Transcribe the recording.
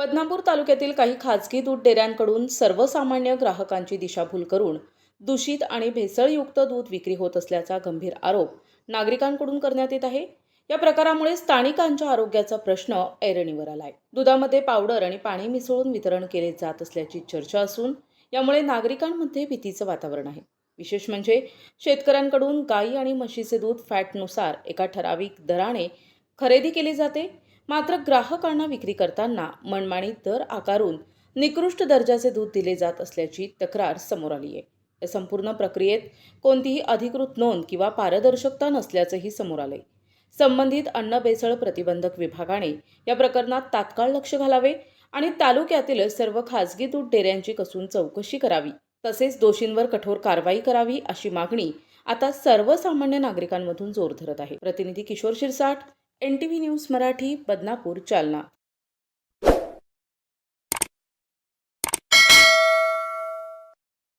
बदनापूर तालुक्यातील काही खाजगी दूध डेऱ्यांकडून सर्वसामान्य ग्राहकांची दिशाभूल करून दूषित आणि भेसळयुक्त दूध विक्री होत असल्याचा गंभीर आरोप नागरिकांकडून करण्यात येत आहे। या प्रकारामुळे स्थानिकांच्या आरोग्याचा प्रश्न ऐरणीवर आलाय। दुधामध्ये पावडर आणि पाणी मिसळून वितरण केले जात असल्याची चर्चा असून यामुळे नागरिकांमध्ये भीतीचं वातावरण आहे। विशेष म्हणजे शेतकऱ्यांकडून गाई आणि म्हशीचे दूध फॅटनुसार एका ठराविक दराने खरेदी केले जाते, मात्र ग्राहकांना विक्री करताना मनमानी दर आकारून निकृष्ट दर्जाचे दूध दिले जात असल्याची तक्रार समोर आली आहे। या संपूर्ण प्रक्रियेत कोणतीही अधिकृत नोंद किंवा पारदर्शकता नसल्याचंही समोर आलंय। संबंधित अन्न भेसळ प्रतिबंधक विभागाने या प्रकरणात तात्काळ लक्ष घालावे आणि तालुक्यातील सर्व खासगी दूध डेऱ्यांची कसून चौकशी करावी, तसेच दोषींवर कठोर कारवाई करावी अशी मागणी आता सर्वसामान्य नागरिकांमधून जोर धरत आहे। प्रतिनिधी किशोर शिरसाट, NTV न्यूज मराठी, बदनापूर, जालना।